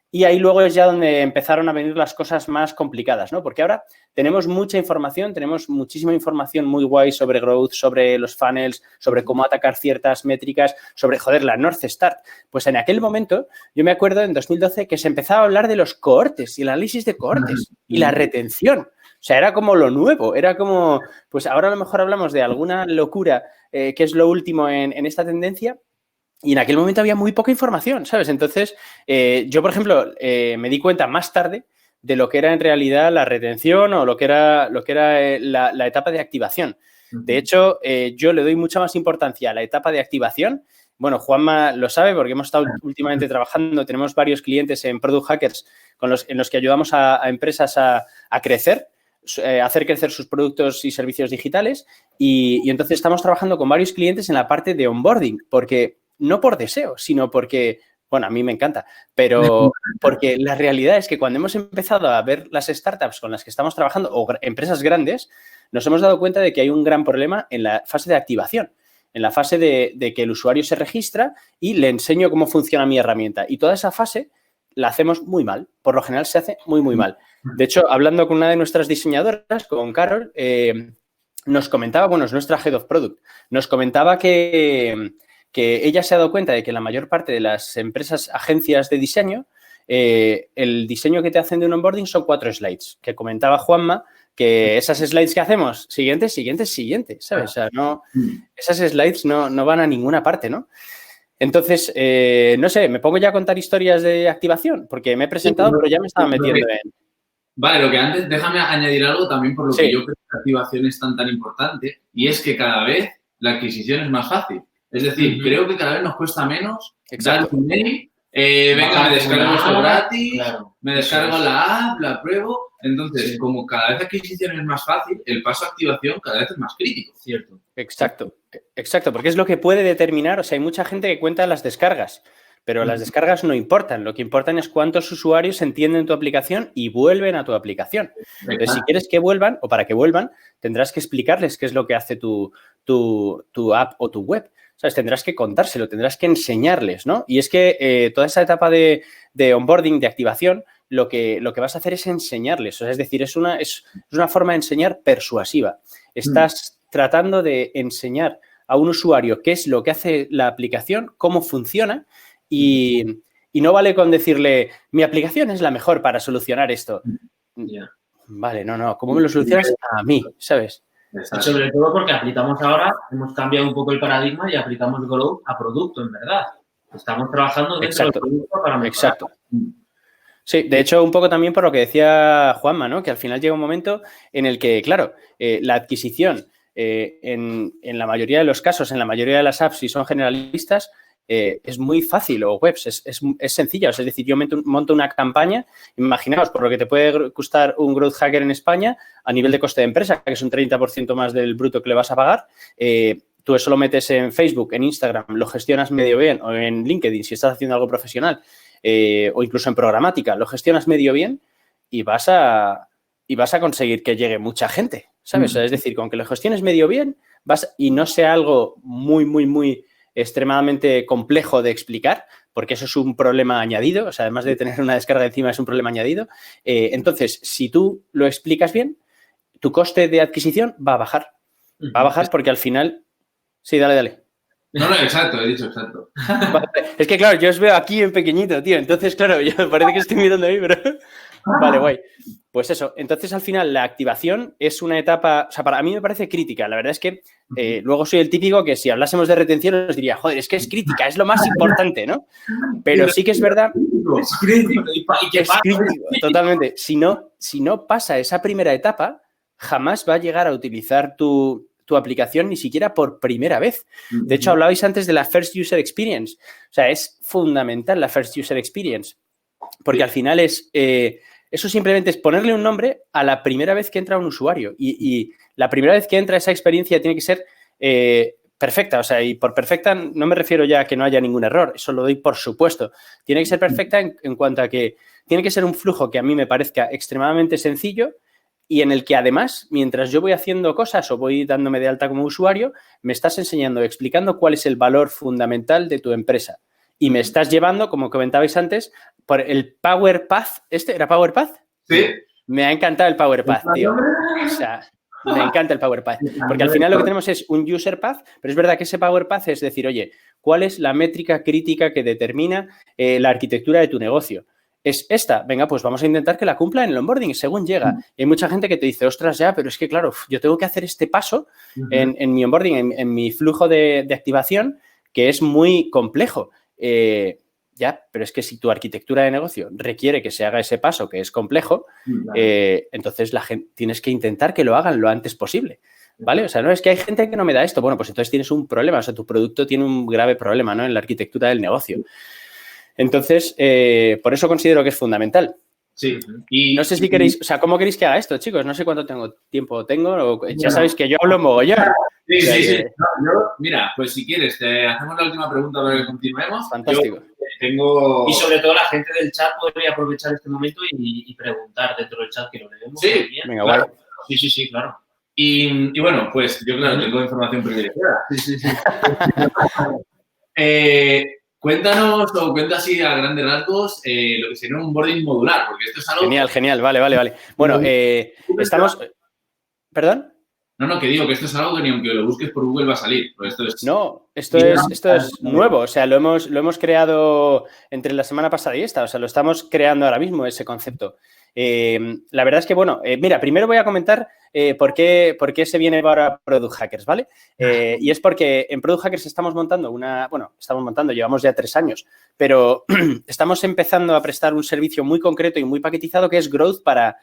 Y ahí luego es ya donde empezaron a venir las cosas más complicadas, ¿no? Porque ahora tenemos mucha información, tenemos muchísima información muy guay sobre growth, sobre los funnels, sobre cómo atacar ciertas métricas, sobre, joder, la North Star. Pues en aquel momento, yo me acuerdo en 2012 que se empezaba a hablar de los cohortes y el análisis de cohortes y la retención. O sea, era como lo nuevo, era como, pues ahora a lo mejor hablamos de alguna locura que es lo último en esta tendencia. Y en aquel momento había muy poca información, ¿sabes? Entonces, yo, por ejemplo, me di cuenta más tarde de lo que era en realidad la retención o lo que era la etapa de activación. De hecho, yo le doy mucha más importancia a la etapa de activación. Bueno, Juanma lo sabe porque hemos estado últimamente trabajando, tenemos varios clientes en Product Hackers en los que ayudamos a empresas a crecer, hacer crecer sus productos y servicios digitales y entonces estamos trabajando con varios clientes en la parte de onboarding porque no por deseo, sino porque, bueno, a mí me encanta, pero porque la realidad es que cuando hemos empezado a ver las startups con las que estamos trabajando o empresas grandes, nos hemos dado cuenta de que hay un gran problema en la fase de activación, en la fase de que el usuario se registra y le enseño cómo funciona mi herramienta. Y toda esa fase la hacemos muy mal. Por lo general se hace muy, muy mal. De hecho, hablando con una de nuestras diseñadoras, con Carol, nos comentaba, bueno, es nuestra Head of Product, nos comentaba que ella se ha dado cuenta de que la mayor parte de las empresas, agencias de diseño, el diseño que te hacen de un onboarding son 4 slides. Que comentaba Juanma que esas slides que hacemos, siguiente, ¿sabes? O sea, no, esas slides no van a ninguna parte, ¿no? Entonces, no sé, ¿me pongo ya a contar historias de activación? Porque me he presentado, pero ya me estaba metiendo en... Vale, lo que antes, déjame añadir algo también por lo Sí. que yo creo que la activación es tan importante y es que cada vez la adquisición es más fácil. Es decir, creo que cada vez nos cuesta menos dar un mail, venga, me descargo esto gratis, Claro. me descargo la app, la pruebo. Entonces, como cada vez la adquisición es más fácil, el paso a activación cada vez es más crítico. Cierto. Exacto, porque es lo que puede determinar, o sea, hay mucha gente que cuenta las descargas, pero las descargas no importan, lo que importan es cuántos usuarios entienden tu aplicación y vuelven a tu aplicación. Entonces, si quieres que vuelvan, o para que vuelvan, tendrás que explicarles qué es lo que hace tu app o tu web. ¿Sabes? Tendrás que contárselo, tendrás que enseñarles, ¿no? Y es que toda esa etapa de onboarding, de activación, lo que vas a hacer es enseñarles. O sea, es decir, es una forma de enseñar persuasiva. Estás tratando de enseñar a un usuario qué es lo que hace la aplicación, cómo funciona y no vale con decirle, mi aplicación es la mejor para solucionar esto. Yeah. Vale, no. ¿Cómo me lo solucionas a mí? ¿Sabes? Y sobre todo porque aplicamos ahora, hemos cambiado un poco el paradigma y aplicamos growth a producto, en verdad. Estamos trabajando dentro del producto para mejorar. Exacto. Sí, de hecho, un poco también por lo que decía Juanma, ¿no? Que al final llega un momento en el que, claro, la adquisición en la mayoría de los casos, en la mayoría de las apps, si son generalistas, es muy fácil, o webs, es sencilla. O sea, es decir, yo monto una campaña, imaginaos, por lo que te puede costar un growth hacker en España a nivel de coste de empresa, que es un 30% más del bruto que le vas a pagar, tú eso lo metes en Facebook, en Instagram, lo gestionas medio bien, o en LinkedIn, si estás haciendo algo profesional, o incluso en programática, lo gestionas medio bien y vas a conseguir que llegue mucha gente, ¿sabes? O sea, es decir, con que lo gestiones medio bien y no sea algo muy extremadamente complejo de explicar, porque eso es un problema añadido, o sea, además de tener una descarga encima es un problema añadido. Entonces, si tú lo explicas bien, tu coste de adquisición va a bajar. Va a bajar porque al final... Sí, dale. No, exacto, he dicho exacto. Vale. Es que, claro, yo os veo aquí en pequeñito, tío. Entonces, claro, yo me parece que estoy mirando ahí, pero... Vale, guay. Pues eso. Entonces, al final, la activación es una etapa... O sea, para mí me parece crítica. La verdad es que luego soy el típico que si hablásemos de retención os diría, joder, es que es crítica, es lo más importante, ¿no? Pero sí que es verdad... Es crítico. Es crítico, totalmente. Si no pasa esa primera etapa, jamás va a llegar a utilizar tu aplicación ni siquiera por primera vez. De hecho, hablabais antes de la First User Experience. O sea, es fundamental la First User Experience porque al final es Eso simplemente es ponerle un nombre a la primera vez que entra un usuario. Y la primera vez que entra esa experiencia tiene que ser perfecta. O sea, y por perfecta no me refiero ya a que no haya ningún error. Eso lo doy por supuesto. Tiene que ser perfecta en cuanto a que tiene que ser un flujo que a mí me parezca extremadamente sencillo y en el que además, mientras yo voy haciendo cosas o voy dándome de alta como usuario, me estás enseñando, explicando cuál es el valor fundamental de tu empresa. Y me estás llevando, como comentabais antes, por el Power Path. ¿Este era Power Path? Sí. Me ha encantado el Power Path, tío. O sea, me encanta el Power Path. Porque al final lo que tenemos es un User Path, pero es verdad que ese Power Path es decir, oye, ¿cuál es la métrica crítica que determina la arquitectura de tu negocio? Es esta, venga, pues vamos a intentar que la cumpla en el onboarding según llega. Y hay mucha gente que te dice, ostras, ya, pero es que claro, yo tengo que hacer este paso en mi onboarding, en mi flujo de activación, que es muy complejo. Ya, pero es que si tu arquitectura de negocio requiere que se haga ese paso, que es complejo, entonces la gente tienes que intentar que lo hagan lo antes posible. ¿Vale? O sea, no es que hay gente que no me da esto. Bueno, pues entonces tienes un problema. O sea, tu producto tiene un grave problema, ¿no? En la arquitectura del negocio. Entonces, por eso considero que es fundamental. Sí. Y no sé si queréis, o sea, ¿cómo queréis que haga esto, chicos? No sé cuánto tiempo tengo. Ya sabéis que yo hablo mogollón. Sí. No, mira, pues si quieres, te hacemos la última pregunta para que continuemos. Fantástico. Y sobre todo la gente del chat podría aprovechar este momento y preguntar dentro del chat que lo leemos. Sí, venga, claro. Guay. Sí, claro. Y bueno, pues yo, claro, tengo información privilegiada. Sí. Cuéntanos o cuenta así a grandes rasgos lo que sería un onboarding modular, porque esto es algo... Genial, vale. Bueno, estamos... ¿Perdón? No, que digo que esto es algo que ni aunque lo busques por Google va a salir. Pues esto es nuevo, o sea, lo hemos creado entre la semana pasada y esta, o sea, lo estamos creando ahora mismo, ese concepto. La verdad es que, bueno, mira, primero voy a comentar por qué se viene ahora Product Hackers, ¿vale? Y es porque en Product Hackers estamos montando llevamos ya 3 años, pero estamos empezando a prestar un servicio muy concreto y muy paquetizado que es Growth para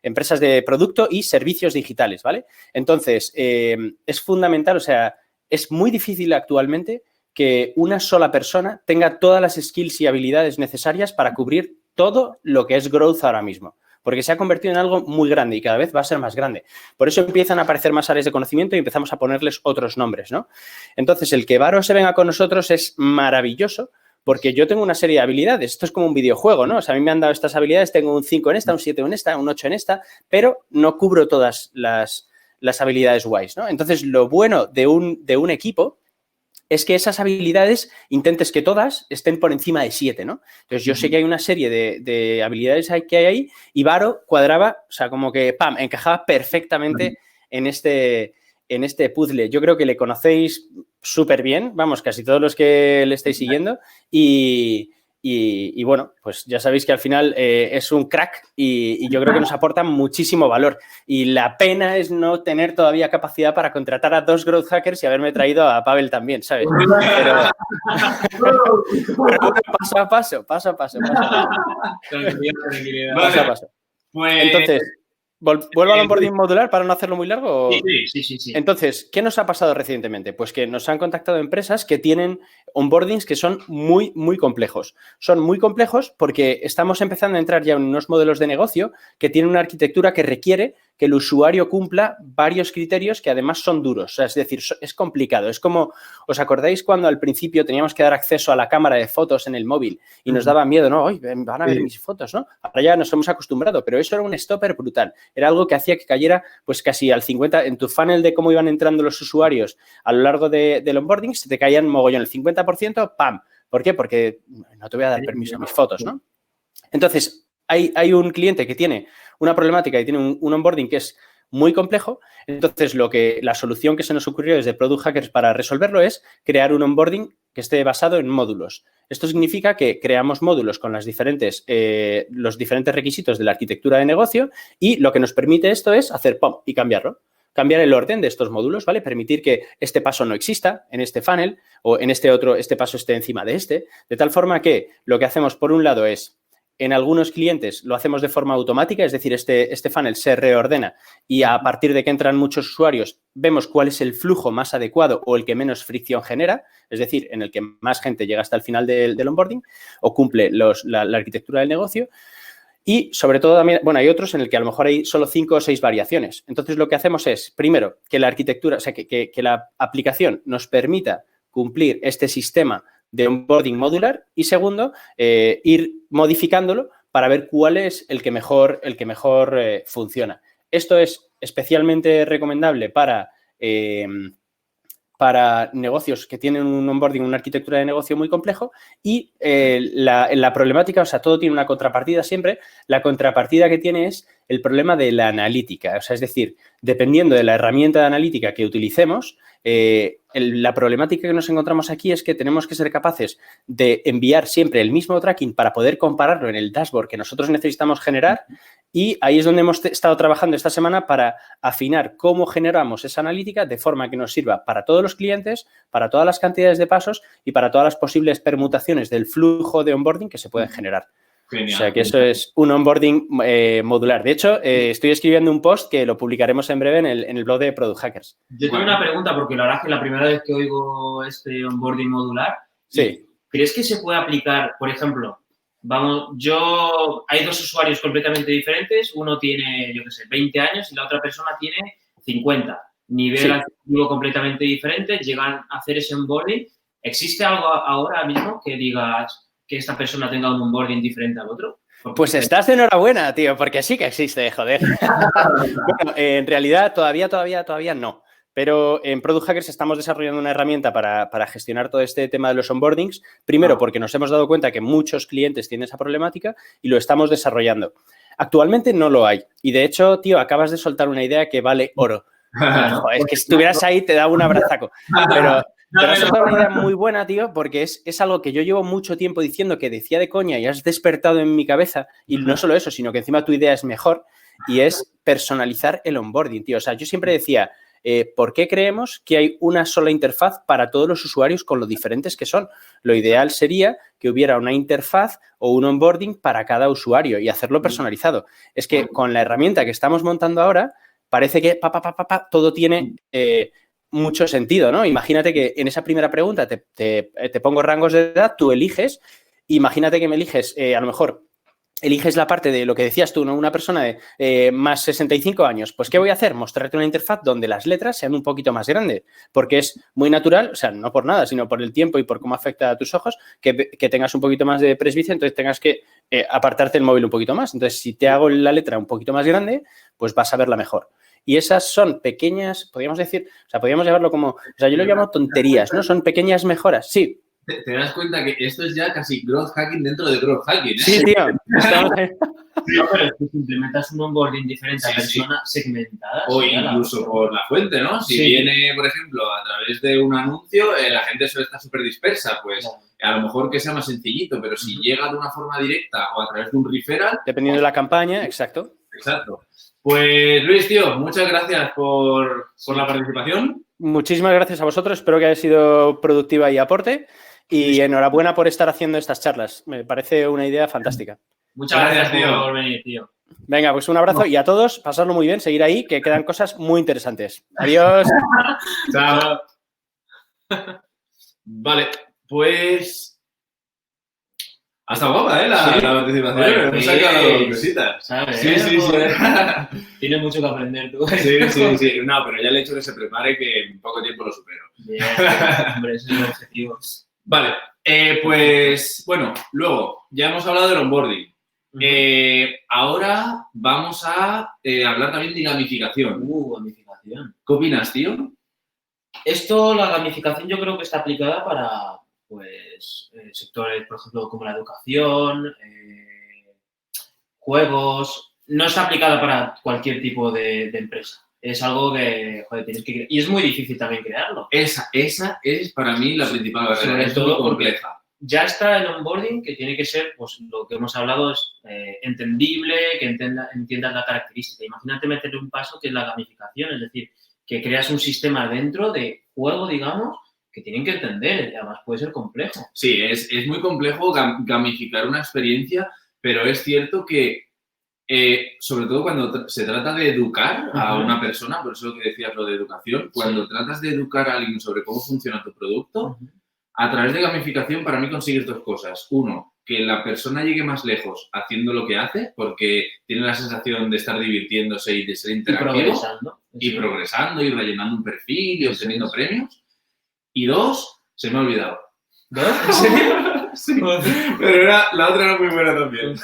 empresas de producto y servicios digitales, ¿vale? Entonces, es fundamental, o sea, es muy difícil actualmente que una sola persona tenga todas las skills y habilidades necesarias para cubrir todo lo que es growth ahora mismo, porque se ha convertido en algo muy grande y cada vez va a ser más grande. Por eso empiezan a aparecer más áreas de conocimiento y empezamos a ponerles otros nombres, ¿no? Entonces, el que Varo se venga con nosotros es maravilloso porque yo tengo una serie de habilidades. Esto es como un videojuego, ¿no? O sea, a mí me han dado estas habilidades, tengo un 5 en esta, un 7 en esta, un 8 en esta, pero no cubro todas las habilidades guays, ¿no? Entonces, lo bueno de un equipo es que esas habilidades intentes que todas estén por encima de 7, ¿no? Entonces, yo sé que hay una serie de habilidades que hay ahí y Varo cuadraba, o sea, como que, ¡pam!, encajaba perfectamente en este puzzle. Yo creo que le conocéis súper bien, vamos, casi todos los que le estáis siguiendo y bueno, pues ya sabéis que al final es un crack y yo creo que nos aporta muchísimo valor. Y la pena es no tener todavía capacidad para contratar a 2 growth hackers y haberme traído a Pavel también, ¿sabes? Pero paso a paso. Entonces, ¿vuelvo al onboarding modular para no hacerlo muy largo? Sí. Entonces, ¿qué nos ha pasado recientemente? Pues que nos han contactado empresas que tienen onboardings que son muy, muy complejos. Son muy complejos porque estamos empezando a entrar ya en unos modelos de negocio que tienen una arquitectura que requiere que el usuario cumpla varios criterios que además son duros. O sea, es decir, es complicado. Es como, ¿os acordáis cuando al principio teníamos que dar acceso a la cámara de fotos en el móvil y nos daba miedo, ¿no? ¡Ay, van a ver mis fotos!, ¿no? Ahora ya nos hemos acostumbrado, pero eso era un stopper brutal. Era algo que hacía que cayera pues casi al 50%. En tu funnel de cómo iban entrando los usuarios a lo largo del onboarding, se te caían mogollón. El 50%, ¡pam! ¿Por qué? Porque no te voy a dar permiso a mis fotos, ¿no? Entonces, hay un cliente que tiene una problemática y tiene un onboarding que es muy complejo. Entonces, la solución que se nos ocurrió desde Product Hackers para resolverlo es crear un onboarding que esté basado en módulos. Esto significa que creamos módulos con los diferentes requisitos de la arquitectura de negocio y lo que nos permite esto es hacer ¡pum! Y cambiarlo. Cambiar el orden de estos módulos, ¿vale? Permitir que este paso no exista en este funnel o en este otro, este paso esté encima de este, de tal forma que lo que hacemos por un lado es, en algunos clientes lo hacemos de forma automática, es decir, este funnel se reordena y a partir de que entran muchos usuarios vemos cuál es el flujo más adecuado o el que menos fricción genera, es decir, en el que más gente llega hasta el final del onboarding o cumple la arquitectura del negocio. Y sobre todo también, bueno, hay otros en el que a lo mejor hay solo 5 o 6 variaciones. Entonces, lo que hacemos es, primero, que la arquitectura, o sea, que la aplicación nos permita cumplir este sistema de onboarding modular y, segundo, ir modificándolo para ver cuál es el que mejor funciona. Esto es especialmente recomendable para negocios que tienen un onboarding, una arquitectura de negocio muy complejo y la problemática, o sea, todo tiene una contrapartida siempre. La contrapartida que tiene es el problema de la analítica. O sea, es decir, dependiendo de la herramienta de analítica que utilicemos, la problemática que nos encontramos aquí es que tenemos que ser capaces de enviar siempre el mismo tracking para poder compararlo en el dashboard que nosotros necesitamos generar, y ahí es donde hemos estado trabajando esta semana para afinar cómo generamos esa analítica de forma que nos sirva para todos los clientes, para todas las cantidades de pasos y para todas las posibles permutaciones del flujo de onboarding que se pueden generar. Genial. O sea, que eso es un onboarding modular. De hecho, estoy escribiendo un post que lo publicaremos en breve en el blog de Product Hackers. Yo tengo una pregunta, porque la verdad es que la primera vez que oigo este onboarding modular, Sí. ¿crees que se puede aplicar, por ejemplo, hay 2 usuarios completamente diferentes, uno tiene, yo qué sé, 20 años y la otra persona tiene 50, nivel adquisitivo completamente diferente, llegan a hacer ese onboarding? ¿Existe algo ahora mismo que digas que esta persona tenga un onboarding diferente al otro? Pues estás de enhorabuena, tío, porque sí que existe, joder. Bueno, en realidad todavía no. Pero en Product Hackers estamos desarrollando una herramienta para gestionar todo este tema de los onboardings. Primero, porque nos hemos dado cuenta que muchos clientes tienen esa problemática y lo estamos desarrollando. Actualmente no lo hay. Y de hecho, tío, acabas de soltar una idea que vale oro. Joder, es que si estuvieras ahí te daba un abrazaco. Pero has soltado una idea muy buena, tío, porque es algo que yo llevo mucho tiempo diciendo, que decía de coña y has despertado en mi cabeza. Y no solo eso, sino que encima tu idea es mejor, y es personalizar el onboarding, tío. O sea, yo siempre decía, ¿por qué creemos que hay una sola interfaz para todos los usuarios con lo diferentes que son? Lo ideal sería que hubiera una interfaz o un onboarding para cada usuario y hacerlo personalizado. Es que con la herramienta que estamos montando ahora, parece que todo tiene mucho sentido, ¿no? Imagínate que en esa primera pregunta te pongo rangos de edad, tú eliges, imagínate que me eliges, a lo mejor eliges la parte de lo que decías tú, ¿no? Una persona de más 65 años. Pues, ¿qué voy a hacer? Mostrarte una interfaz donde las letras sean un poquito más grandes, porque es muy natural, o sea, no por nada, sino por el tiempo y por cómo afecta a tus ojos, que tengas un poquito más de presbicia, entonces tengas que apartarte el móvil un poquito más. Entonces, si te hago la letra un poquito más grande, pues vas a verla mejor. Y esas son pequeñas, podríamos decir, o sea, podríamos llamarlo como, o sea, yo lo llamo tonterías, ¿no? Son pequeñas mejoras, sí. Te das cuenta que esto es ya casi growth hacking dentro de growth hacking, ¿eh? Sí, tío. No, pero es que si implementas un onboarding diferente a personas segmentadas. O incluso por la fuente, ¿no? Si viene, por ejemplo, a través de un anuncio, la gente suele estar súper dispersa, pues a lo mejor que sea más sencillito, pero si llega de una forma directa o a través de un referral... Dependiendo de la campaña, exacto. Exacto. Pues, Luis, tío, muchas gracias por la participación. Muchísimas gracias a vosotros. Espero que haya sido productiva y aporte. Y enhorabuena por estar haciendo estas charlas. Me parece una idea fantástica. Muchas gracias, tío, por venir, tío. Venga, pues un abrazo y a todos, pasadlo muy bien, seguir ahí, que quedan cosas muy interesantes. Adiós. Chao. Vale, pues... Hasta guapa, la participación. Bueno, Hemos sacado cositas. ¿Sabes? Sí. Tienes mucho que aprender tú. Sí. No, pero ya el hecho de que se prepare, que en poco tiempo lo supero. Bien, hombre, ese es el objetivo. Vale, pues bueno, luego ya hemos hablado del onboarding. Ahora vamos a hablar también de gamificación. Gamificación. ¿Qué opinas, tío? La gamificación yo creo que está aplicada para, pues, sectores, por ejemplo, como la educación, juegos. No está aplicada para cualquier tipo de empresa. Es algo que, joder, tienes que crear. Y es muy difícil también crearlo. Esa es para mí la principal barrera. Sobre Es todo muy compleja. Ya está el onboarding, que tiene que ser, pues lo que hemos hablado es entendible, que entiendas la característica. Imagínate meterle un paso que es la gamificación, es decir, que creas un sistema dentro de juego, digamos, que tienen que entender, y además puede ser complejo. Sí, es muy complejo gamificar una experiencia, pero es cierto que sobre todo cuando se trata de educar a una persona, por eso lo que decías lo de educación, cuando tratas de educar a alguien sobre cómo funciona tu producto, a través de gamificación para mí consigues dos cosas. Uno, que la persona llegue más lejos haciendo lo que hace, porque tiene la sensación de estar divirtiéndose y de ser Y interactivo. progresando. Y Sí. progresando y rellenando un perfil y Eso obteniendo es. premios. Y 2, se me ha olvidado. ¿No? ¿En serio? Sí, pero la otra era muy buena también.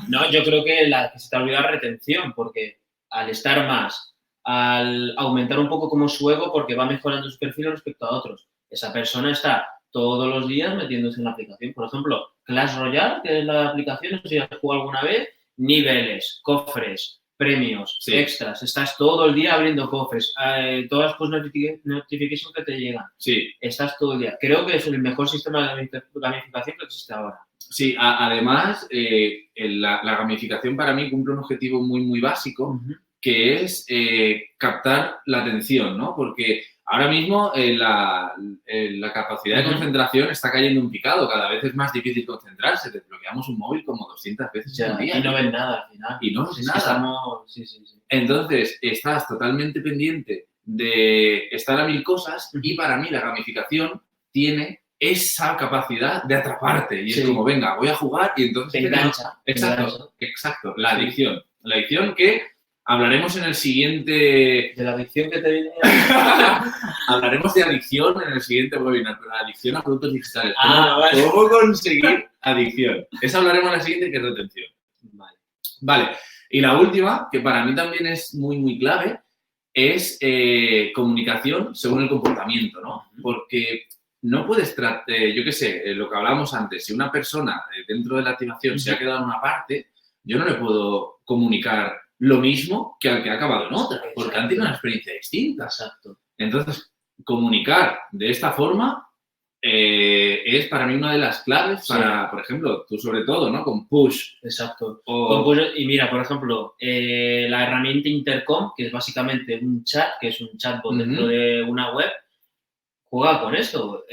No, yo creo que la que se te ha olvidado es retención, porque al estar más, al aumentar un poco como su ego, porque va mejorando su perfil respecto a otros. Esa persona está todos los días metiéndose en la aplicación. Por ejemplo, Clash Royale, que es la aplicación, no sé si has jugado alguna vez, niveles, cofres, premios, Sí. extras. Estás todo el día abriendo cofres, todas las notifications que te llegan. Sí, Estás todo el día. Creo que es el mejor sistema de gamificación que existe ahora. sí. Además, la gamificación para mí cumple un objetivo muy, muy básico, que es captar la atención, ¿no? Porque ahora mismo la capacidad de concentración está cayendo en picado. Cada vez es más difícil concentrarse. Desbloqueamos un móvil como 200 veces al día. Y no ven nada al final. Y no ves Es nada. que estamos... Sí. Entonces, estás totalmente pendiente de estar a 1000 cosas y para mí la gamificación tiene esa capacidad de atraparte. Y es como, venga, voy a jugar y entonces... Te engancha. Exacto. La adicción. La adicción que hablaremos en el siguiente... De la adicción que te viene... Hablaremos de adicción en el siguiente webinar, pero la adicción a productos digitales. Vale. ¿Cómo conseguir adicción? Esa hablaremos en la siguiente, que es retención. Vale. Y la última, que para mí también es muy, muy clave, es comunicación según el comportamiento, ¿no? Porque no puedes yo qué sé, lo que hablábamos antes, si una persona dentro de la activación se ha quedado en una parte, yo no le puedo comunicar lo mismo que al que ha acabado en otra, porque han tenido una experiencia distinta. Exacto. Entonces, comunicar de esta forma es para mí una de las claves para, por ejemplo, tú sobre todo, ¿no? Con push. Exacto. O... Y mira, por ejemplo, la herramienta Intercom, que es básicamente un chat, que es un chatbot dentro de una web, juega con esto.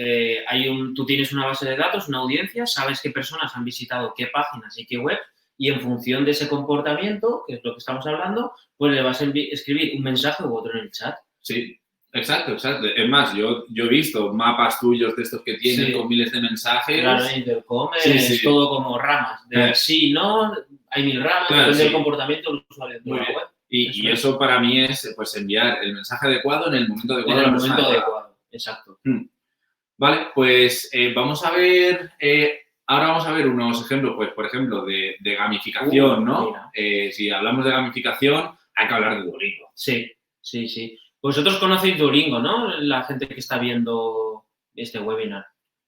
Tú tienes una base de datos, una audiencia, sabes qué personas han visitado qué páginas y qué web, y en función de ese comportamiento, que es lo que estamos hablando, pues le vas a escribir un mensaje u otro en el chat. Sí. Exacto. Es más, yo he visto mapas tuyos de estos que tienen con miles de mensajes. Claro, en Intercom es todo como ramas. Sí, no, hay 1000 ramas, depende del comportamiento del usuario dentro de la web. Y eso para mí es pues enviar el mensaje adecuado en el momento adecuado. En el momento adecuado, exacto. Vale, pues vamos a ver... ahora vamos a ver unos ejemplos, pues por ejemplo, de gamificación, ¿no? Si hablamos de gamificación, hay que hablar de Duolingo. Sí. Vosotros conocéis Duolingo, ¿no? La gente que está viendo este webinar.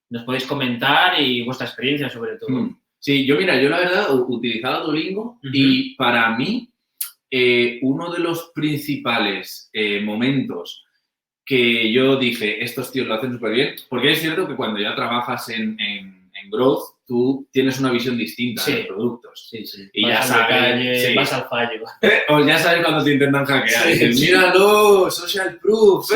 Nos podéis comentar y vuestra experiencia sobre todo. Sí, yo la verdad utilizaba Duolingo y para mí uno de los principales momentos que yo dije, estos tíos lo hacen súper bien, porque es cierto que cuando ya trabajas en Growth, tú tienes una visión distinta de los productos. Sí. Y ya sabes... Vas al fallo. O ya sabes cuando te intentan hackear. Sí. Míralo, social proof. Sí.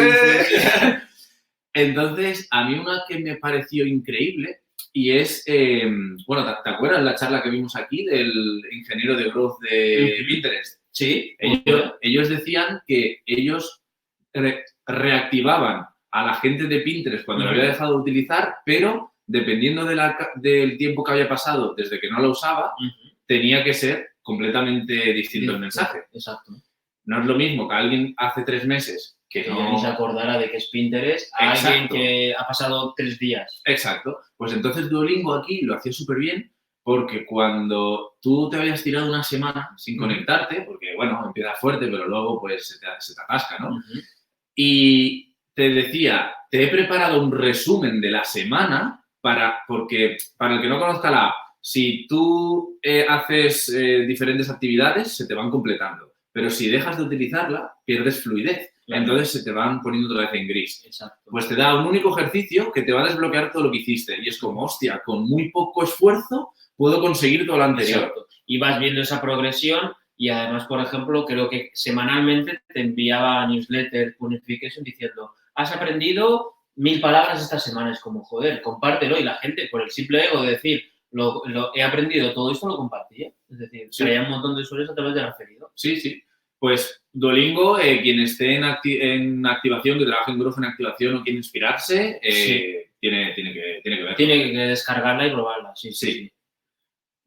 Entonces, a mí una que me pareció increíble y es, bueno, ¿te acuerdas la charla que vimos aquí del ingeniero de Growth de Pinterest? Sí. Ellos decían que ellos reactivaban a la gente de Pinterest cuando lo había dejado de utilizar, pero dependiendo del tiempo que había pasado desde que no lo usaba, tenía que ser completamente distinto el mensaje. Exacto. No es lo mismo que alguien hace 3 meses que ya ni se acordara de que es Pinterest a alguien que ha pasado 3 días. Exacto. Pues entonces Duolingo aquí lo hacía súper bien porque cuando tú te habías tirado una semana sin conectarte, porque, bueno, empieza fuerte, pero luego pues se te atasca, ¿no? Y te decía, te he preparado un resumen de la semana porque para el que no conozca la app, si tú haces diferentes actividades, se te van completando. Pero si dejas de utilizarla, pierdes fluidez. Claro. Entonces se te van poniendo otra vez en gris. Exacto. Pues te da un único ejercicio que te va a desbloquear todo lo que hiciste. Y es como, hostia, con muy poco esfuerzo puedo conseguir todo lo anterior. Exacto. Y vas viendo esa progresión y además, por ejemplo, creo que semanalmente te enviaba newsletter, notification diciendo, has aprendido 1000 palabras esta semana. Es como, joder, compártelo. Y la gente, por el simple ego de decir, he aprendido todo esto, lo compartía. Es decir, traía un montón de usuarios a través del referido. Sí. Pues Duolingo, quien esté en activación, que trabaje en Growth en activación o quiere inspirarse, tiene que verlo. Tiene que descargarla y probarla, sí.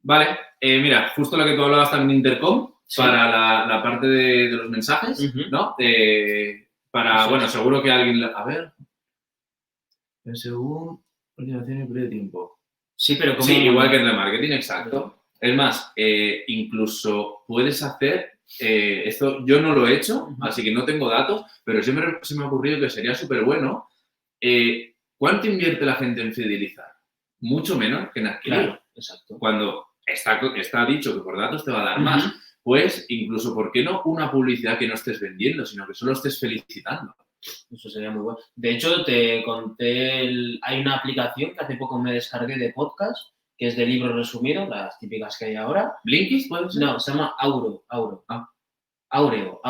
Vale, mira, justo lo que tú hablabas también de Intercom, Sí. para la parte de los mensajes, Ujú. ¿no? Eso Bueno, es. seguro que alguien... A ver... Según organización y periodo de tiempo. Sí, pero como... Sí, igual que en remarketing, exacto. Es más, incluso puedes hacer... esto yo no lo he hecho, Ujú. así que no tengo datos, pero siempre se me ha ocurrido que sería súper bueno. ¿Cuánto invierte la gente en fidelizar? Mucho menos que en adquirir. Claro, exacto. Cuando está dicho que por datos te va a dar Ujú. más, pues incluso, ¿por qué no una publicidad que no estés vendiendo, sino que solo estés felicitando? Eso sería muy bueno. De hecho, te conté, hay una aplicación que hace poco me descargué de podcast, que es de libros resumidos, las típicas que hay ahora. ¿Blinkist puede ser? No, se llama Auro. Ah. Áureo.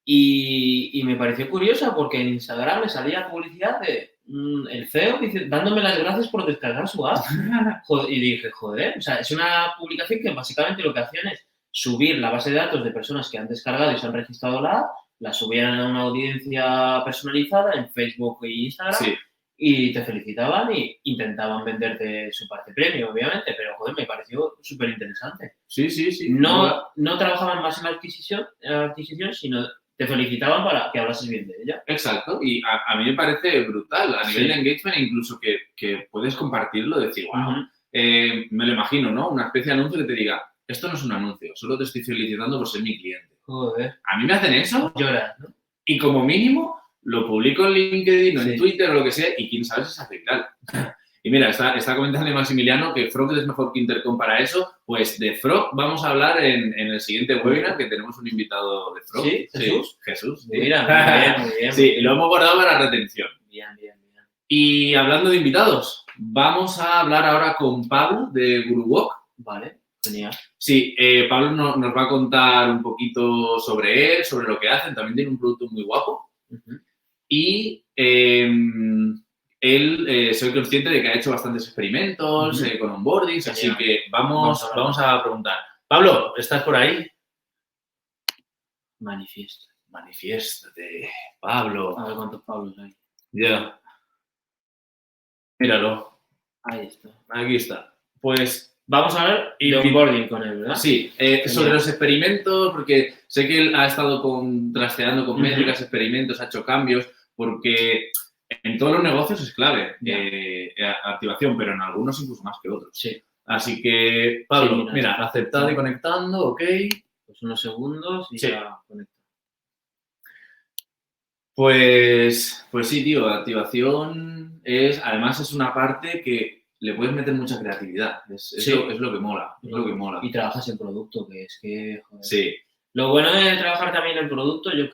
Y me pareció curiosa porque en Instagram me salía publicidad de el CEO dándome las gracias por descargar su app. Y dije, joder, o sea, es una publicación que básicamente lo que hacían es subir la base de datos de personas que han descargado y se han registrado la app, la subían a una audiencia personalizada en Facebook e Instagram. Sí. Y te felicitaban y intentaban venderte su parte premium, obviamente, pero joder, me pareció súper interesante. Sí. No trabajaban más en la adquisición, sino te felicitaban para que hablases bien de ella. Exacto, y a mí me parece brutal a nivel Sí. de engagement, incluso que puedes compartirlo, decir, wow, Ujú. me lo imagino, ¿no? Una especie de anuncio que te diga, esto no es un anuncio, solo te estoy felicitando por ser mi cliente. Joder. A mí me hacen eso Lloras, ¿no? y como mínimo lo publico en LinkedIn o en Sí. Twitter o lo que sea y quién sabe si se hace viral. Y mira, está comentando Maximiliano que Frog es mejor que Intercom para eso. Pues de Frog vamos a hablar en el siguiente webinar, que tenemos un invitado de Frog. ¿Sí? ¿Jesús? Jesús. Mira, muy bien. Sí, lo hemos guardado para retención. Bien. Y hablando de invitados, vamos a hablar ahora con Pablo de GuruWalk. Vale, genial. Sí, Pablo nos va a contar un poquito sobre él, sobre lo que hacen. También tiene un producto muy guapo. Ujú. Y él, soy consciente de que ha hecho bastantes experimentos con onboardings, así Genial. que vamos a preguntar. Pablo, ¿estás por ahí? Manifiéstate, Pablo. A ver cuántos Pablos hay. Ya. Míralo, Ahí está. aquí está. Pues vamos a ver. De onboarding con él, ¿verdad? Sí, sobre los experimentos, porque sé que él ha estado trasteando con métricas, experimentos, ha hecho cambios, porque en todos los negocios es clave activación, pero en algunos incluso más que otros. Sí. Así que, Pablo, Sí, mira, aceptado y conectando, ok. Pues unos segundos y Sí. ya conecta. Pues sí, tío, activación además es una parte que le puedes meter mucha creatividad. Es lo que mola, es lo que mola. Y trabajas en producto, que es que, joder. Sí. Lo bueno de trabajar también en producto, yo